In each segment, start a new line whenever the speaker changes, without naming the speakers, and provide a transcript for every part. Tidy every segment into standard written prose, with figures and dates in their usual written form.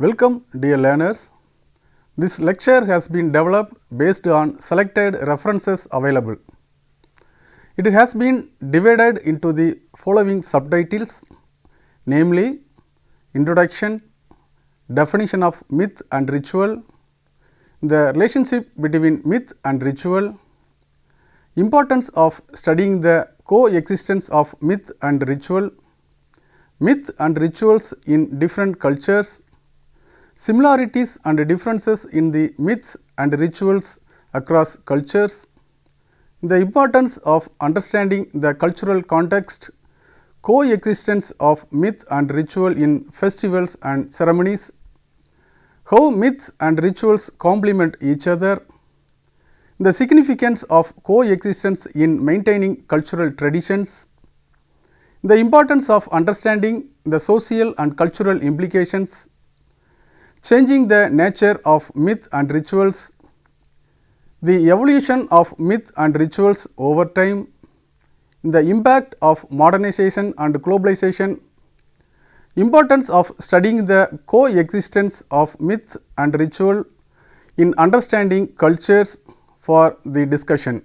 Welcome dear learners. This lecture has been developed based on selected references available. It has been divided into the following subtitles, namely Introduction, Definition of Myth and Ritual, the relationship between myth and ritual, importance of studying the coexistence of myth and ritual, myth and rituals in different cultures, similarities and differences in the myths and rituals across cultures, the importance of understanding the cultural context, coexistence of myth and ritual in festivals and ceremonies, how myths and rituals complement each other, the significance of coexistence in maintaining cultural traditions, the importance of understanding the social and cultural implications, changing the nature of myth and rituals, the evolution of myth and rituals over time, the impact of modernization and globalization, importance of studying the coexistence of myth and ritual in understanding cultures for the discussion.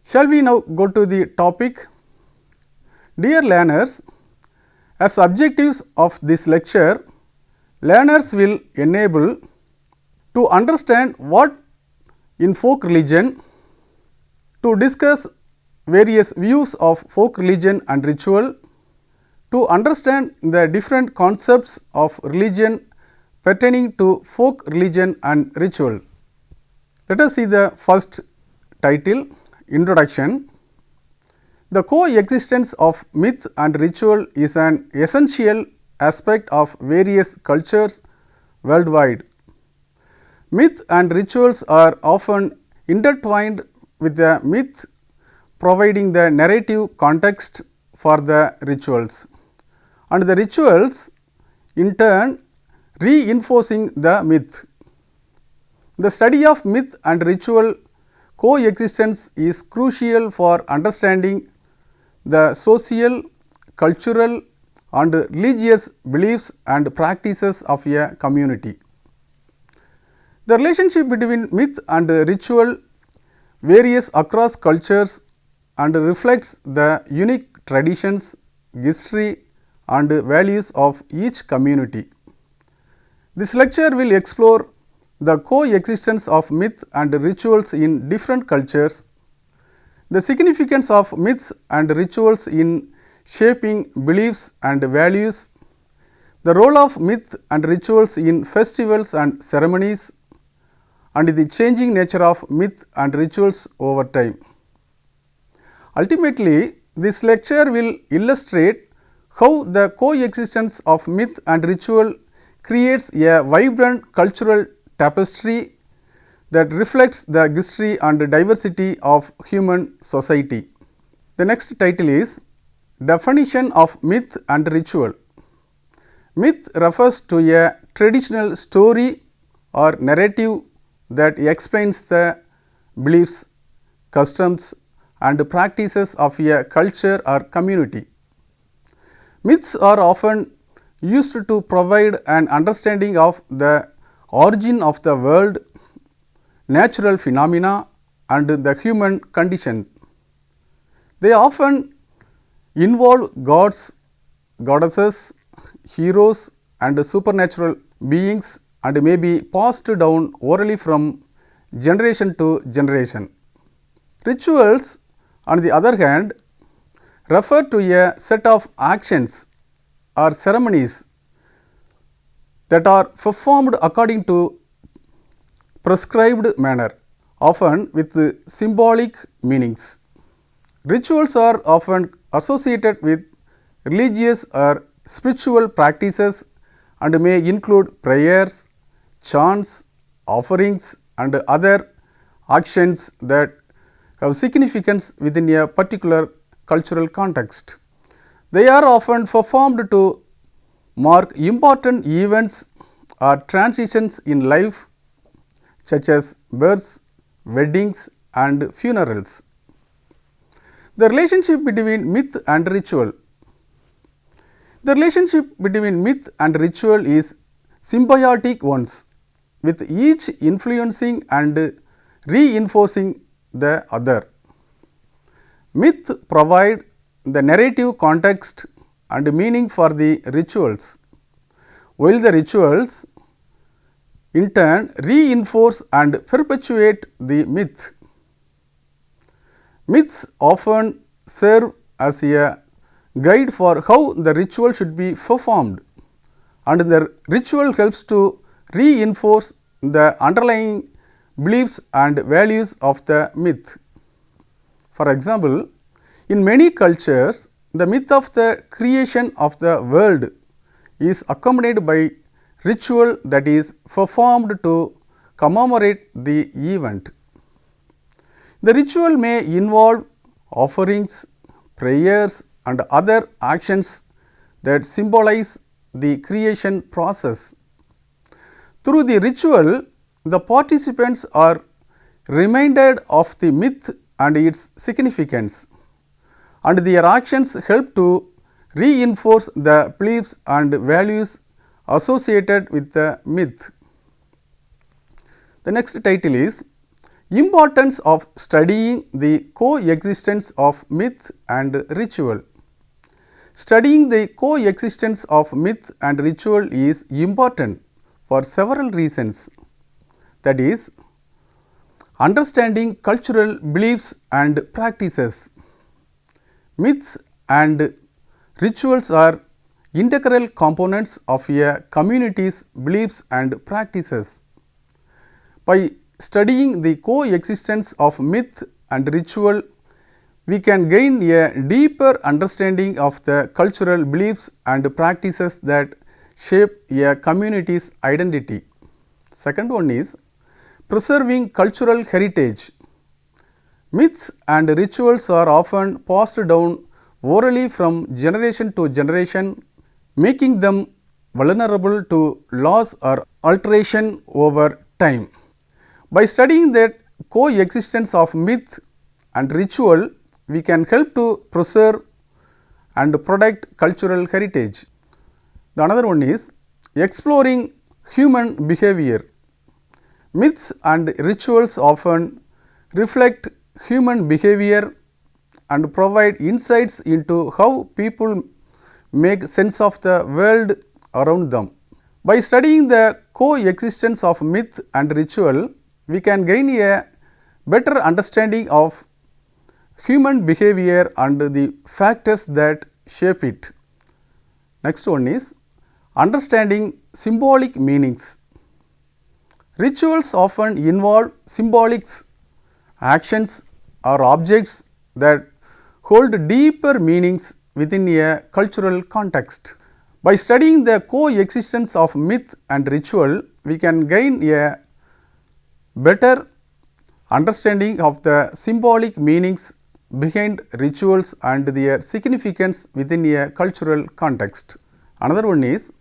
Shall we now go to the topic? Dear learners, as objectives of this lecture, learners will enable to understand what in folk religion, to discuss various views of folk religion and ritual, to understand the different concepts of religion pertaining to folk religion and ritual. Let us see the first title, Introduction. The coexistence of myth and ritual is an essential aspect of various cultures worldwide. Myth and rituals are often intertwined with the myth, providing the narrative context for the rituals, and the rituals in turn reinforcing the myth. The study of myth and ritual coexistence is crucial for understanding the social, cultural and religious beliefs and practices of a community. The relationship between myth and ritual varies across cultures and reflects the unique traditions, history and values of each community. This lecture will explore the coexistence of myth and rituals in different cultures, the significance of myths and rituals in shaping beliefs and values, the role of myth and rituals in festivals and ceremonies, and the changing nature of myth and rituals over time. Ultimately, this lecture will illustrate how the coexistence of myth and ritual creates a vibrant cultural tapestry that reflects the history and diversity of human society. The next title is Definition of Myth and Ritual. Myth refers to a traditional story or narrative that explains the beliefs, customs and practices of a culture or community. Myths are often used to provide an understanding of the origin of the world, natural phenomena and the human condition. They often involve gods, goddesses, heroes and supernatural beings and may be passed down orally from generation to generation. Rituals, on the other hand, refer to a set of actions or ceremonies that are performed according to prescribed manner, often with symbolic meanings. Rituals are often associated with religious or spiritual practices and may include prayers, chants, offerings and other actions that have significance within a particular cultural context. They are often performed to mark important events or transitions in life such as births, weddings and funerals. The relationship between myth and ritual. The relationship between myth and ritual is symbiotic ones, with each influencing and reinforcing the other. Myth provide the narrative context and meaning for the rituals, while the rituals in turn reinforce and perpetuate the myth. Myths often serve as a guide for how the ritual should be performed, and the ritual helps to reinforce the underlying beliefs and values of the myth. For example, in many cultures, the myth of the creation of the world is accompanied by ritual that is performed to commemorate the event. The ritual may involve offerings, prayers and other actions that symbolize the creation process. Through the ritual, the participants are reminded of the myth and its significance, and their actions help to reinforce the beliefs and values associated with the myth. The next title is Importance of Studying the Coexistence of Myth and Ritual. Studying the coexistence of myth and ritual is important for several reasons. That is, understanding cultural beliefs and practices. Myths and rituals are integral components of a community's beliefs and practices. By studying the coexistence of myth and ritual, we can gain a deeper understanding of the cultural beliefs and practices that shape a community's identity. Second one is preserving cultural heritage. Myths and rituals are often passed down orally from generation to generation, making them vulnerable to loss or alteration over time. By studying the coexistence of myth and ritual, we can help to preserve and protect cultural heritage. The another one is exploring human behavior. Myths and rituals often reflect human behavior and provide insights into how people make sense of the world around them. By studying the coexistence of myth and ritual, we can gain a better understanding of human behavior and the factors that shape it. Next one is understanding symbolic meanings. Rituals often involve symbolic actions or objects that hold deeper meanings within a cultural context. By studying the coexistence of myth and ritual, we can gain a better understanding of the symbolic meanings behind rituals and their significance within a cultural context. Another one is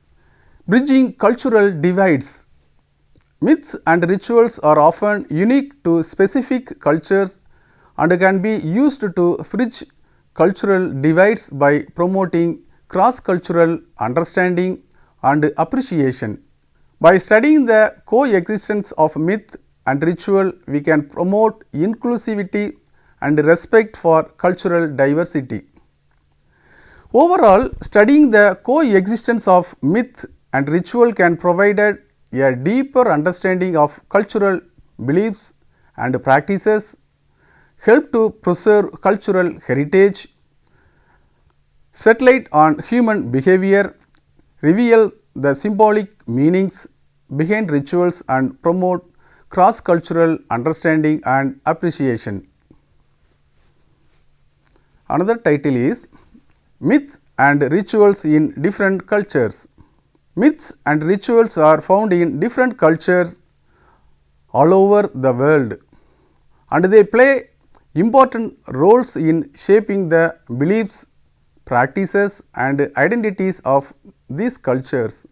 bridging cultural divides. Myths and rituals are often unique to specific cultures and can be used to bridge cultural divides by promoting cross-cultural understanding and appreciation. By studying the coexistence of myth and ritual, we can promote inclusivity and respect for cultural diversity. Overall, studying the coexistence of myth and ritual can provide a deeper understanding of cultural beliefs and practices, help to preserve cultural heritage, shed light on human behavior, reveal the symbolic meanings behind rituals and promote cross-cultural understanding and appreciation. Another title is Myths and Rituals in Different Cultures. Myths and rituals are found in different cultures all over the world, and they play important roles in shaping the beliefs, practices and identities of these cultures.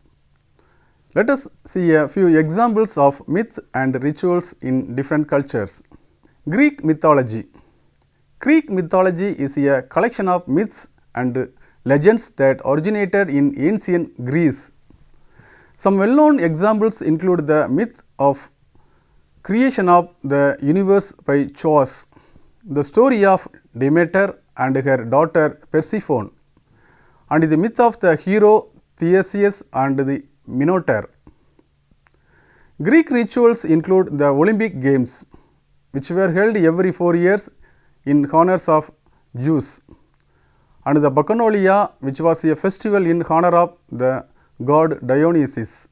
Let us see a few examples of myths and rituals in different cultures. Greek mythology. Greek mythology is a collection of myths and legends that originated in ancient Greece. Some well-known examples include the myth of creation of the universe by Zeus, the story of Demeter and her daughter Persephone, and the myth of the hero Theseus and the Minotaur. Greek rituals include the Olympic Games, which were held every 4 years in honors of Zeus, and the Bacchanalia, which was a festival in honor of the god Dionysus.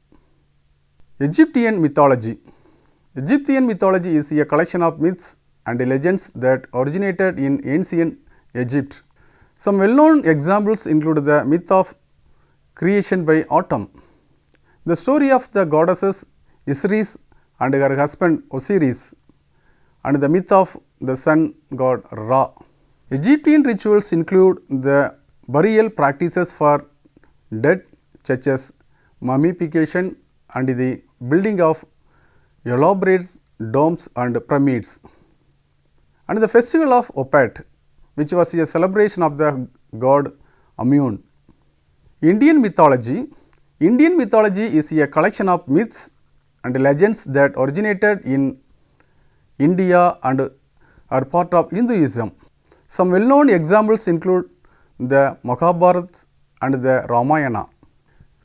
Egyptian mythology. Egyptian mythology is a collection of myths and legends that originated in ancient Egypt. Some well-known examples include the myth of creation by Autumn, the story of the goddesses Isis and her husband Osiris, and the myth of the sun god Ra. Egyptian rituals include the burial practices for dead, such as mummification and the building of elaborate domes and pyramids, and the festival of Opet, which was a celebration of the god Amun. Indian mythology. Indian mythology is a collection of myths and legends that originated in India and are part of Hinduism. Some well-known examples include the Mahabharata and the Ramayana,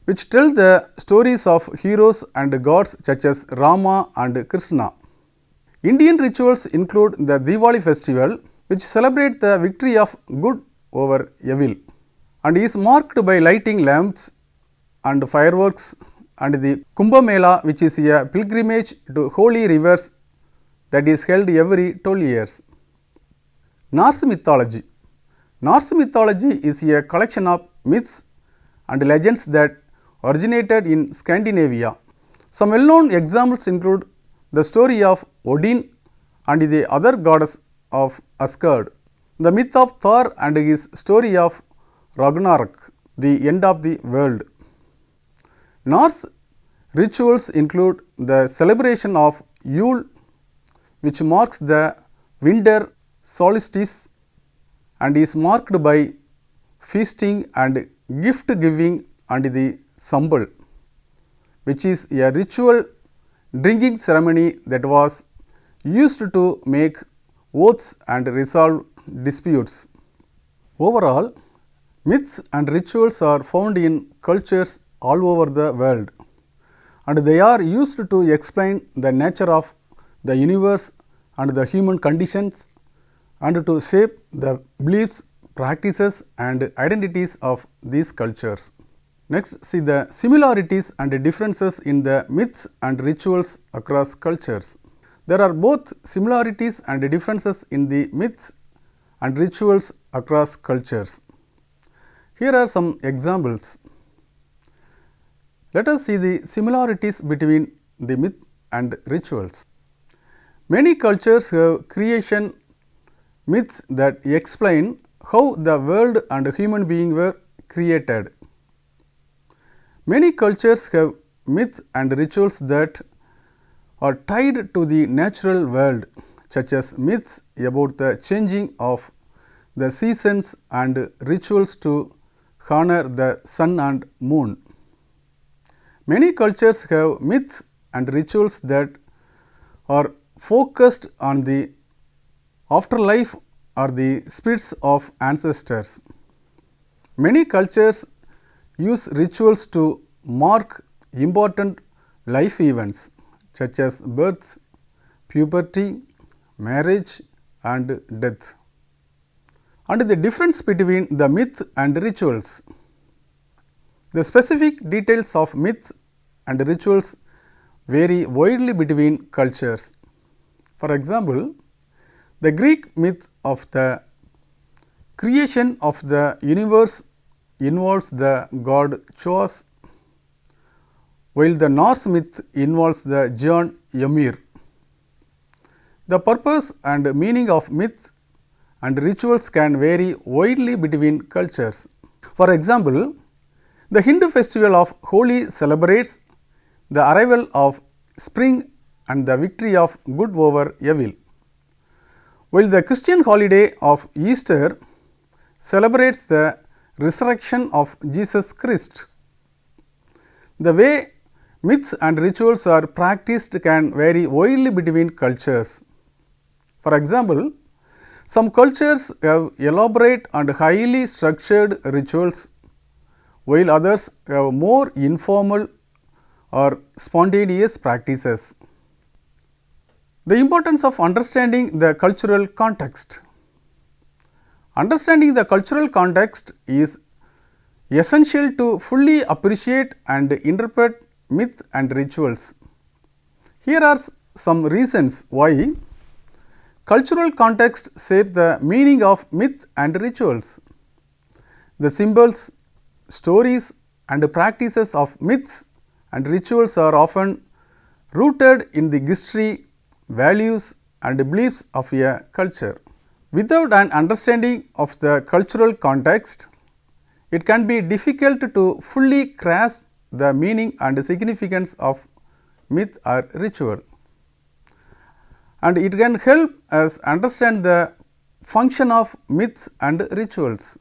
which tell the stories of heroes and gods such as Rama and Krishna. Indian rituals include the Diwali festival, which celebrates the victory of good over evil, and is marked by lighting lamps and fireworks, and the Kumbh Mela, which is a pilgrimage to holy rivers that is held every 12 years. Norse mythology. Norse mythology is a collection of myths and legends that originated in Scandinavia. Some well-known examples include the story of Odin and the other goddess of Asgard, the myth of Thor and his story of Ragnarok, the end of the world. Norse rituals include the celebration of Yule, which marks the winter solstice and is marked by feasting and gift giving, and the Sambal, which is a ritual drinking ceremony that was used to make oaths and resolve disputes. Overall, myths and rituals are found in cultures all over the world, and they are used to explain the nature of the universe and the human conditions, and to shape the beliefs, practices and identities of these cultures. Next, see the similarities and differences in the myths and rituals across cultures. There are both similarities and differences in the myths and rituals across cultures. Here are some examples. Let us see the similarities between the myth and rituals. Many cultures have creation myths that explain how the world and human beings were created. Many cultures have myths and rituals that are tied to the natural world, such as myths about the changing of the seasons and rituals to honor the sun and moon. Many cultures have myths and rituals that are focused on the afterlife or the spirits of ancestors. Many cultures use rituals to mark important life events such as births, puberty, marriage and death. And the difference between the myth and rituals. The specific details of myths and rituals vary widely between cultures. For example, the Greek myth of the creation of the universe involves the god Zeus, while the Norse myth involves the god Emrc. The purpose and meaning of myths and rituals can vary widely between cultures. For example, the Hindu festival of Holi celebrates the arrival of spring and the victory of good over evil, while the Christian holiday of Easter celebrates the resurrection of Jesus Christ. The way myths and rituals are practiced can vary widely between cultures. For example, some cultures have elaborate and highly structured rituals, while others have more informal or spontaneous practices. The importance of understanding the cultural context. Understanding the cultural context is essential to fully appreciate and interpret myth and rituals. Here are some reasons why cultural context shape the meaning of myth and rituals. The symbols, stories and practices of myths and rituals are often rooted in the history, values and beliefs of a culture. Without an understanding of the cultural context, it can be difficult to fully grasp the meaning and significance of myth or ritual, and it can help us understand the function of myths and rituals.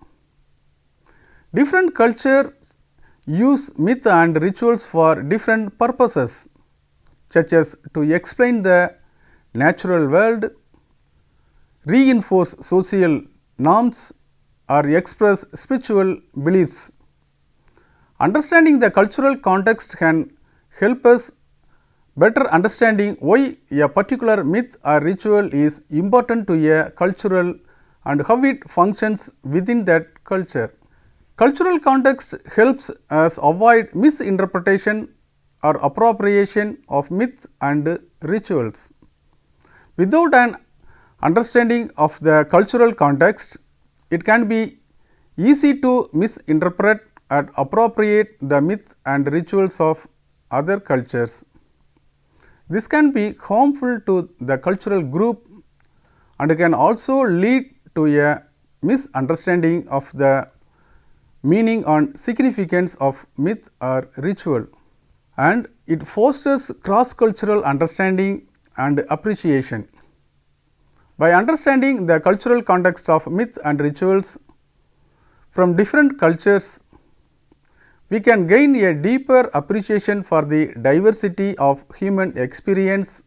Different cultures use myth and rituals for different purposes, such as to explain the natural world, reinforce social norms or express spiritual beliefs. Understanding the cultural context can help us better understanding why a particular myth or ritual is important to a cultural and how it functions within that culture. Cultural context helps us avoid misinterpretation or appropriation of myths and rituals. Without an understanding of the cultural context, it can be easy to misinterpret and appropriate the myths and rituals of other cultures. This can be harmful to the cultural group and can also lead to a misunderstanding of the meaning and significance of myth or ritual, and it fosters cross-cultural understanding and appreciation. By understanding the cultural context of myth and rituals from different cultures, we can gain a deeper appreciation for the diversity of human experience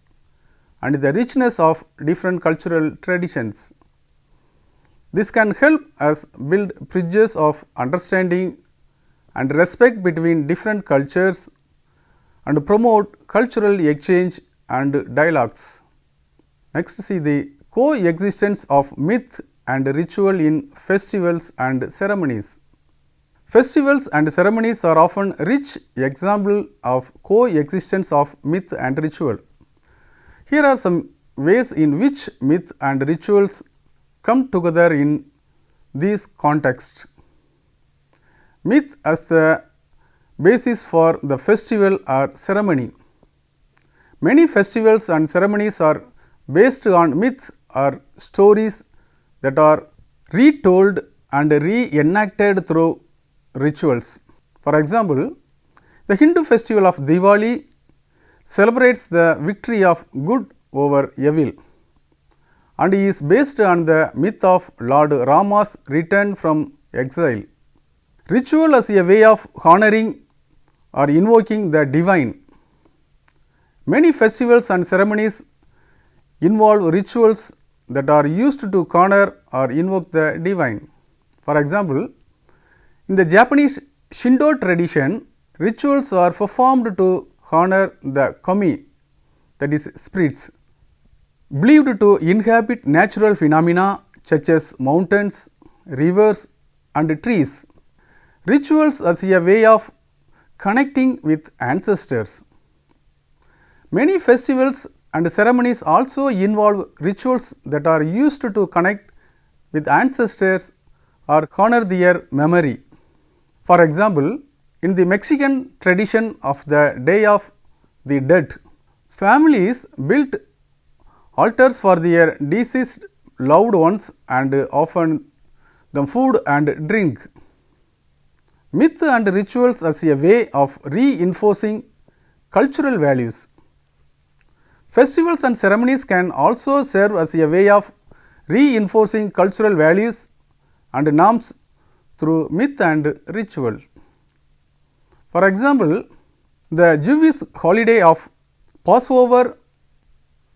and the richness of different cultural traditions. This can help us build bridges of understanding and respect between different cultures and promote cultural exchange and dialogues. Next, see the coexistence of myth and ritual in festivals and ceremonies. Festivals and ceremonies are often rich example of coexistence of myth and ritual. Here are some ways in which myth and rituals come together in these contexts. Myth as a basis for the festival or ceremony. Many festivals and ceremonies are based on myths or stories that are retold and reenacted through rituals. For example, the Hindu festival of Diwali celebrates the victory of good over evil and is based on the myth of Lord Rama's return from exile. Ritual as a way of honoring or invoking the divine. Many festivals and ceremonies involve rituals that are used to honor or invoke the divine. For example, in the Japanese Shinto tradition, rituals are performed to honor the kami, that is spirits, believed to inhabit natural phenomena such as mountains, rivers and trees. Rituals as a way of connecting with ancestors. Many festivals and ceremonies also involve rituals that are used to connect with ancestors or honor their memory. For example, in the Mexican tradition of the Day of the Dead, families built altars for their deceased loved ones and offer them food and drink. Myth and rituals as a way of reinforcing cultural values. Festivals and ceremonies can also serve as a way of reinforcing cultural values and norms through myth and ritual. For example, the Jewish holiday of Passover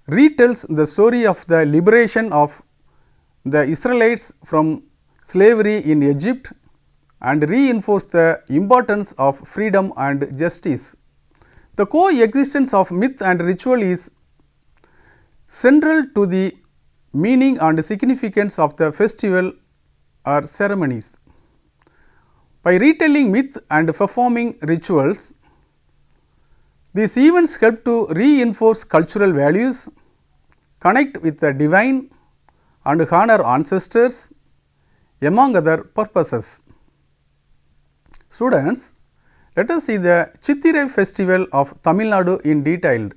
retells the story of the liberation of the Israelites from slavery in Egypt and reinforces the importance of freedom and justice. The coexistence of myth and ritual is central to the meaning and significance of the festival or ceremonies. By retelling myth and performing rituals, these events help to reinforce cultural values, connect with the divine and honor ancestors, among other purposes. Students, let us see the Chittirai festival of Tamil Nadu in detail.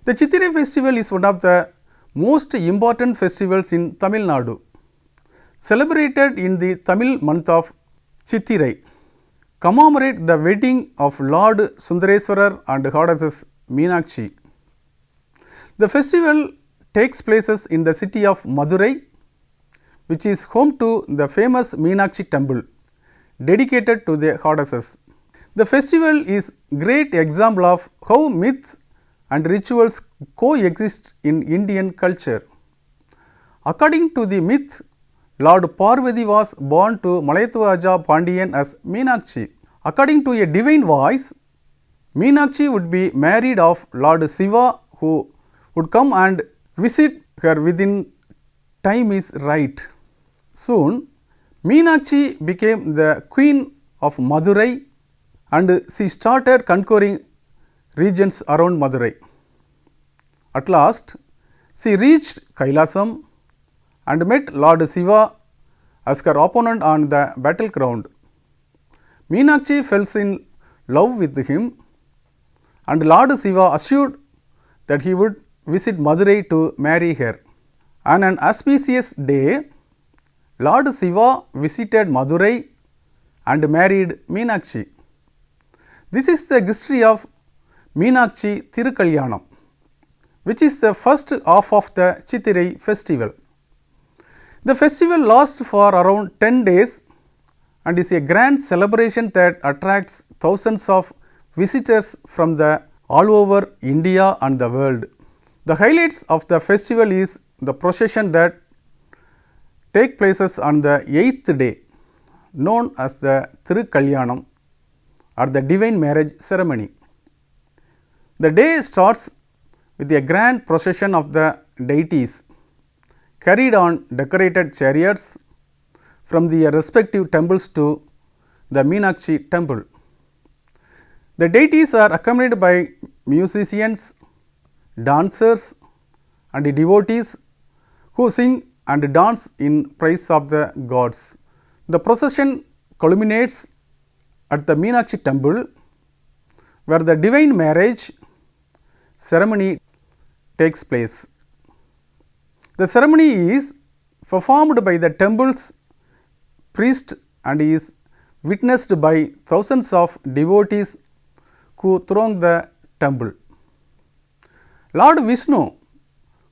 The Chittirai festival is one of the most important festivals in Tamil Nadu, celebrated in the Tamil month of Chittirai, commemorate the wedding of Lord Sundareswarar and goddess Meenakshi. The festival takes places in the city of Madurai, which is home to the famous Meenakshi temple dedicated to the goddesses. The festival is great example of how myths and rituals coexist in Indian culture. According to the myth, Lord Parvati was born to Malayathuvaja Pandian as Meenakshi. According to a divine voice, Meenakshi would be married of Lord Shiva, who would come and visit her within time is right. Soon, Meenakshi became the queen of Madurai and she started conquering regions around Madurai. At last, she reached Kailasam and met Lord Shiva as her opponent on the battleground. Meenakshi fell in love with him and Lord Shiva assured that he would visit Madurai to marry her. On an auspicious day, Lord Shiva visited Madurai and married Meenakshi. This is the history of Meenakshi Thirukalyanam, which is the first half of the Chittirai festival. The festival lasts for around 10 days and is a grand celebration that attracts thousands of visitors from all over India and the world. The highlights of the festival is the procession that take places on the 8th day, known as the Thirukalyanam or the divine marriage ceremony. The day starts with a grand procession of the deities carried on decorated chariots from their respective temples to the Meenakshi temple. The deities are accompanied by musicians, dancers and devotees who sing and dance in praise of the gods. The procession culminates at the Meenakshi temple, where the divine marriage ceremony takes place. The ceremony is performed by the temple's priest and is witnessed by thousands of devotees who throng the temple. Lord Vishnu,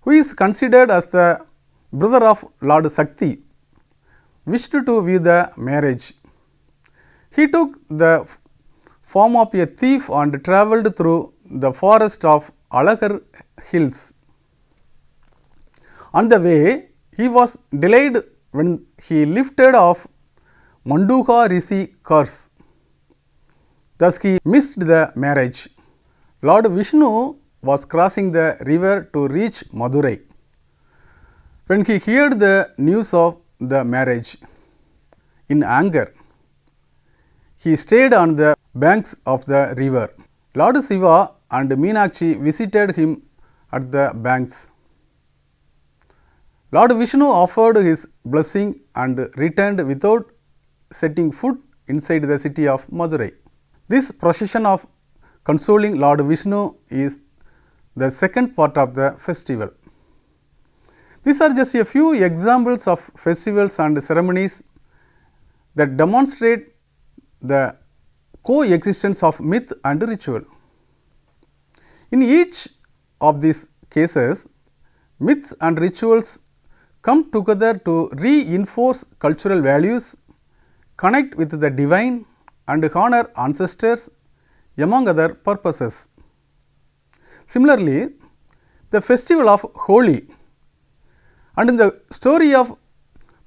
who is considered as the brother of Lord Shakti, wished to view the marriage. He took the form of a thief and travelled through the forest of Alagar hills. On the way, he was delayed when he lifted off Manduka Rishi curse. Thus, he missed the marriage. Lord Vishnu was crossing the river to reach Madurai when he heard the news of the marriage. In anger, he stayed on the banks of the river. Lord Shiva and Meenakshi visited him at the banks. Lord Vishnu offered his blessing and returned without setting foot inside the city of Madurai. This procession of consoling Lord Vishnu is the second part of the festival. These are just a few examples of festivals and ceremonies that demonstrate the coexistence of myth and ritual. In each of these cases, myths and rituals come together to reinforce cultural values, connect with the divine and honor ancestors, among other purposes. Similarly, the festival of Holi and in the story of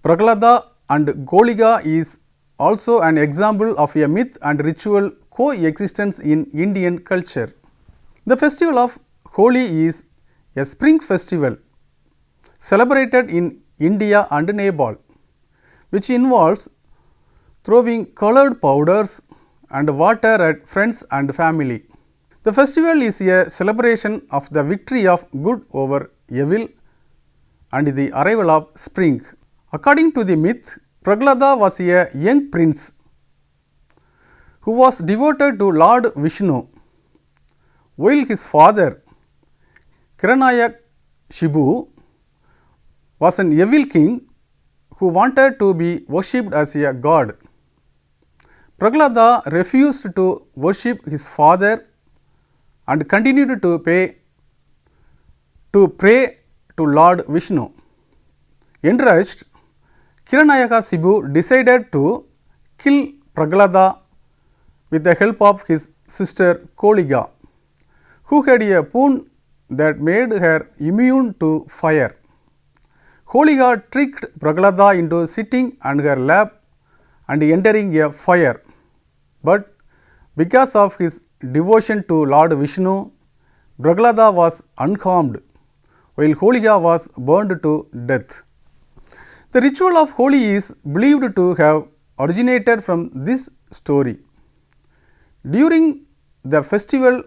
Prahlada and Golika is also an example of a myth and ritual coexistence in Indian culture. The festival of Holi is a spring festival celebrated in India and Nepal, which involves throwing colored powders and water at friends and family. The festival is a celebration of the victory of good over evil and the arrival of spring. According to the myth, Prahlada was a young prince who was devoted to Lord Vishnu, while his father Hiranyakashipu was an evil king who wanted to be worshipped as a god. Prahlada refused to worship his father and continued to pray to Lord Vishnu. Enraged, Hiranyakashipu decided to kill Prahlada with the help of his sister Golika, who had a boon that made her immune to fire. Golika tricked Prahlada into sitting on her lap and entering a fire, but because of his devotion to Lord Vishnu, Prahlada was unharmed, while Golika was burned to death. The ritual of Holi is believed to have originated from this story. During the festival,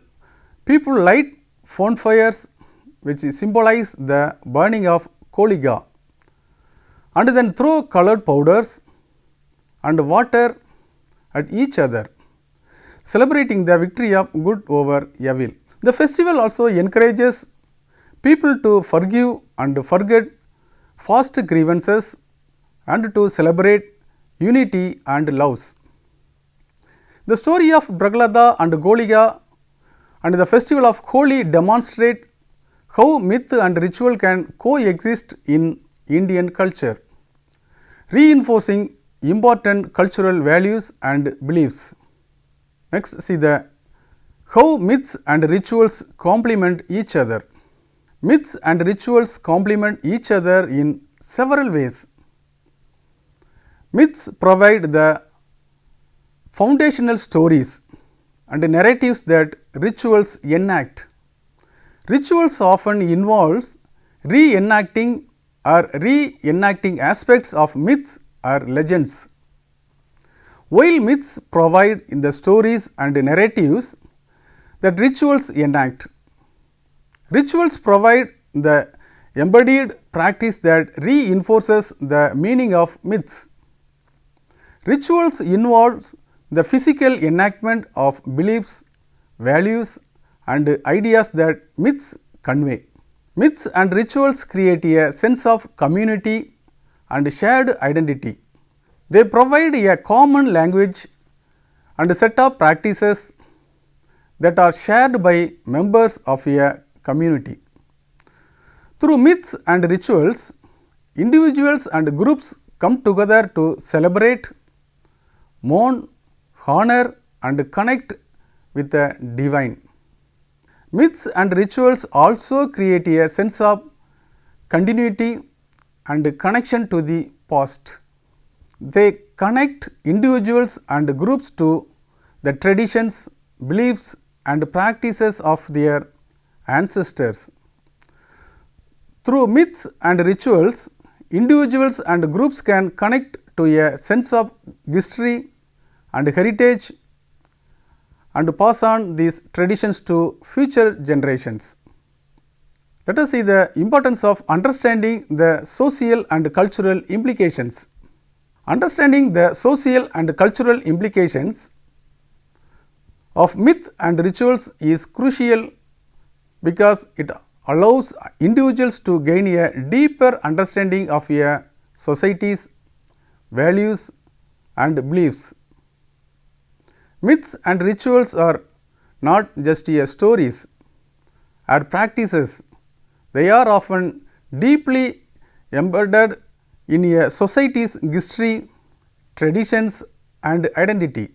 people light bonfires which symbolize the burning of Golika and then throw colored powders and water at each other, celebrating the victory of good over evil. The festival also encourages people to forgive and forget past grievances and to celebrate unity and loves. The story of Prahlada and Golika and the festival of Holi demonstrate how myth and ritual can coexist in Indian culture, reinforcing important cultural values and beliefs. Next, see how myths and rituals complement each other. Myths and rituals complement each other in several ways. Myths provide the foundational stories and narratives that rituals enact. Rituals often involves reenacting aspects of myths or legends. While myths provide in the stories and narratives that rituals enact, rituals provide the embodied practice that reinforces the meaning of myths. Rituals involves the physical enactment of beliefs, values and ideas that myths convey. Myths and rituals create a sense of community and shared identity. They provide a common language and a set of practices that are shared by members of a community. Through myths and rituals, individuals and groups come together to celebrate, mourn, honor and connect with the divine. Myths and rituals also create a sense of continuity and connection to the past. They connect individuals and groups to the traditions, beliefs and practices of their ancestors. Through myths and rituals, individuals and groups can connect to a sense of history and heritage and pass on these traditions to future generations. Let us see the importance of understanding the social and cultural implications. Understanding the social and cultural implications of myth and rituals is crucial because it allows individuals to gain a deeper understanding of a society's values and beliefs. Myths and rituals are not just stories or practices, they are often deeply embedded in a society's history, traditions and identity.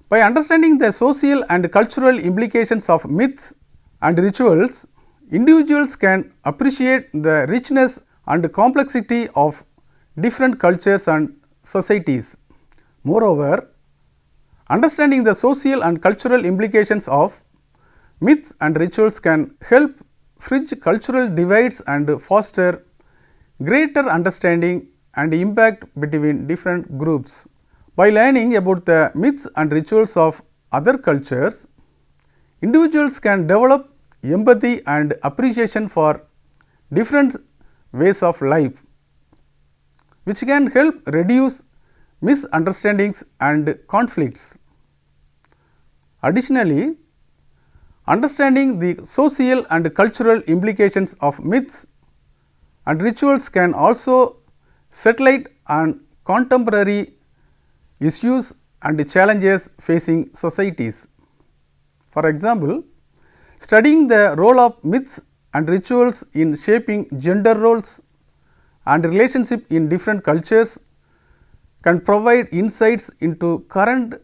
By understanding the social and cultural implications of myths and rituals, individuals can appreciate the richness and complexity of different cultures and societies. Moreover, understanding the social and cultural implications of myths and rituals can help bridge cultural divides and foster greater understanding and impact between different groups. By learning about the myths and rituals of other cultures, individuals can develop empathy and appreciation for different ways of life, which can help reduce misunderstandings and conflicts. Additionally, understanding the social and cultural implications of myths and rituals can also shed light on contemporary issues and challenges facing societies. For example, studying the role of myths and rituals in shaping gender roles and relationship in different cultures can provide insights into current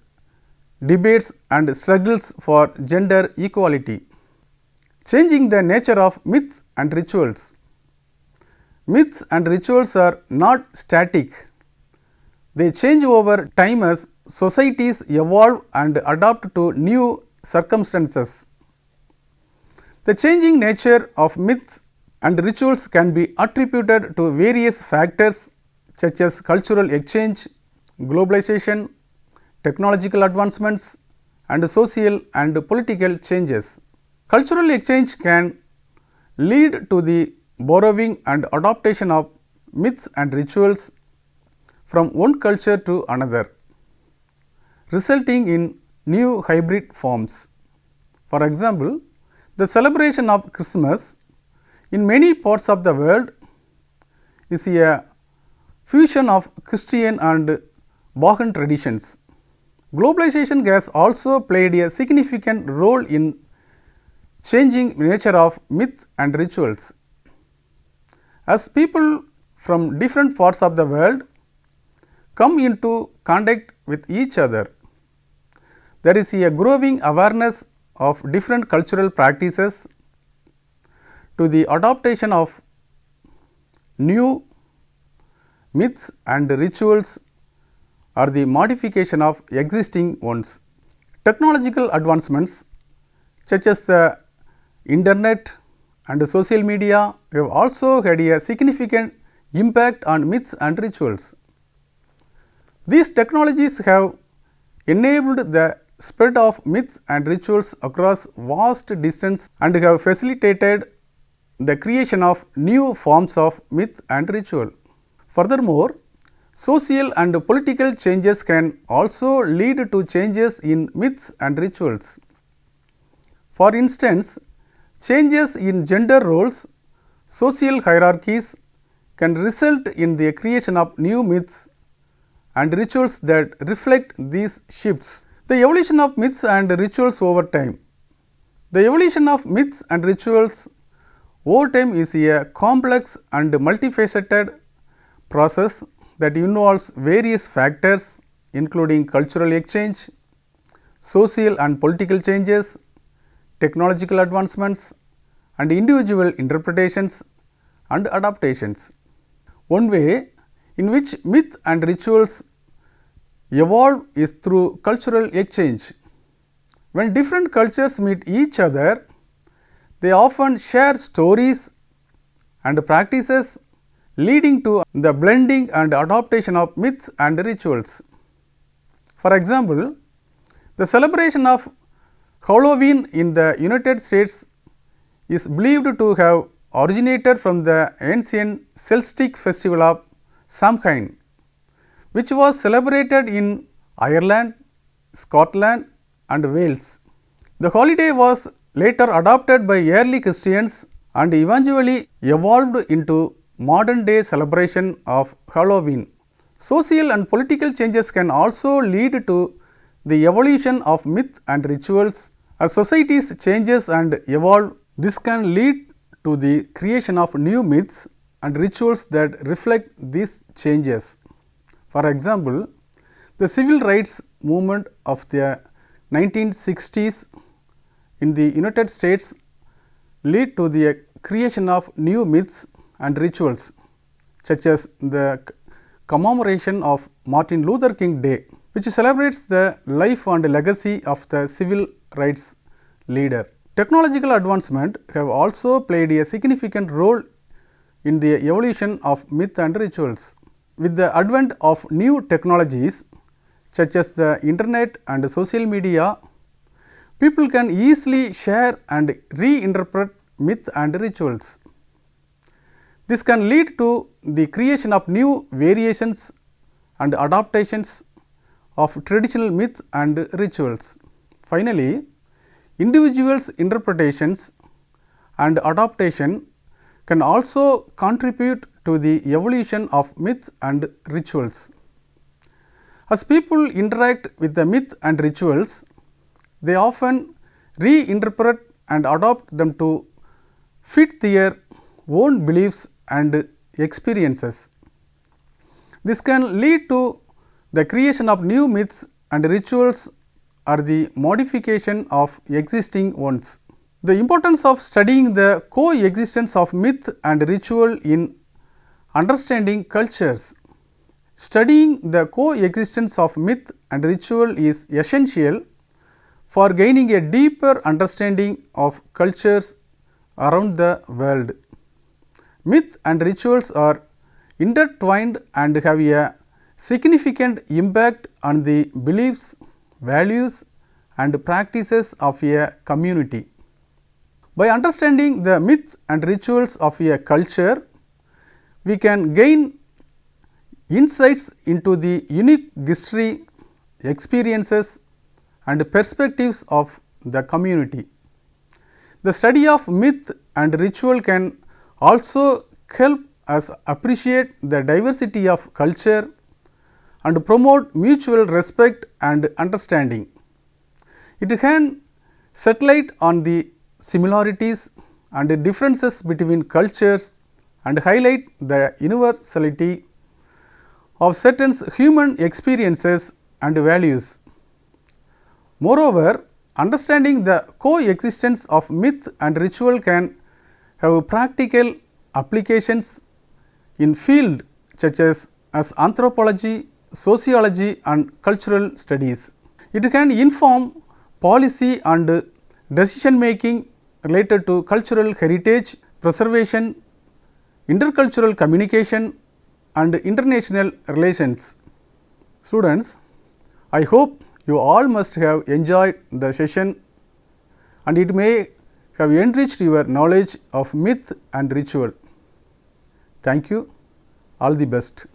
debates and struggles for gender equality. Changing the nature of myths and rituals. Myths and rituals are not static. They change over time as societies evolve and adapt to new circumstances. The changing nature of myths and rituals can be attributed to various factors such as cultural exchange, globalization, technological advancements, and social and political changes. Cultural exchange can lead to the borrowing and adaptation of myths and rituals from one culture to another, resulting in new hybrid forms. For example, the celebration of Christmas in many parts of the world is a fusion of Christian and pagan traditions. Globalization has also played a significant role in changing nature of myths and rituals. As people from different parts of the world come into contact with each other, there is a growing awareness of different cultural practices to the adaptation of new myths and rituals or the modification of existing ones. Technological advancements such as the internet and social media have also had a significant impact on myths and rituals. These technologies have enabled the spread of myths and rituals across vast distance and have facilitated the creation of new forms of myth and ritual. Furthermore, social and political changes can also lead to changes in myths and rituals. For instance, changes in gender roles, social hierarchies can result in the creation of new myths and rituals that reflect these shifts. The evolution of myths and rituals over time. The evolution of myths and rituals over time is a complex and multifaceted process that involves various factors including cultural exchange, social and political changes, technological advancements, and individual interpretations and adaptations. One way in which myth and rituals evolve is through cultural exchange. When different cultures meet each other, they often share stories and practices, leading to the blending and adaptation of myths and rituals. For example, the celebration of Halloween in the United States is believed to have originated from the ancient Celtic festival of Samhain, which was celebrated in Ireland, Scotland, and Wales. The holiday was later adopted by early Christians and eventually evolved into modern day celebration of Halloween. Social and political changes can also lead to the evolution of myth and rituals. As societies changes and evolve, this can lead to the creation of new myths and rituals that reflect these changes. For example, The civil rights movement of the 1960s in the United States led to the creation of new myths and rituals, such as the commemoration of Martin Luther King Day, which celebrates the life and legacy of the civil rights leader. Technological advancement have also played a significant role in the evolution of myth and rituals. With the advent of new technologies such as the internet and social media, people can easily share and reinterpret myth and rituals. This can lead to the creation of new variations and adaptations of traditional myths and rituals. Finally, individuals' interpretations and adaptation can also contribute to the evolution of myths and rituals. As people interact with the myth and rituals, they often reinterpret and adopt them to fit their own beliefs and experiences. This can lead to the creation of new myths and rituals or the modification of existing ones. The importance of studying the coexistence of myth and ritual in understanding cultures. Studying the coexistence of myth and ritual is essential for gaining a deeper understanding of cultures around the world. Myth and rituals are intertwined and have a significant impact on the beliefs, values and practices of a community. By understanding the myths and rituals of a culture, we can gain insights into the unique history, experiences and perspectives of the community. The study of myth and ritual can also help us appreciate the diversity of culture and promote mutual respect and understanding. It can shed light on the similarities and differences between cultures and highlight the universality of certain human experiences and values. Moreover, understanding the coexistence of myth and ritual can have practical applications in fields such as anthropology, sociology and cultural studies. It can inform policy and decision making related to cultural heritage, preservation, intercultural communication and international relations. Students, I hope you all must have enjoyed the session and it may have enriched your knowledge of myth and ritual. Thank you. All the best.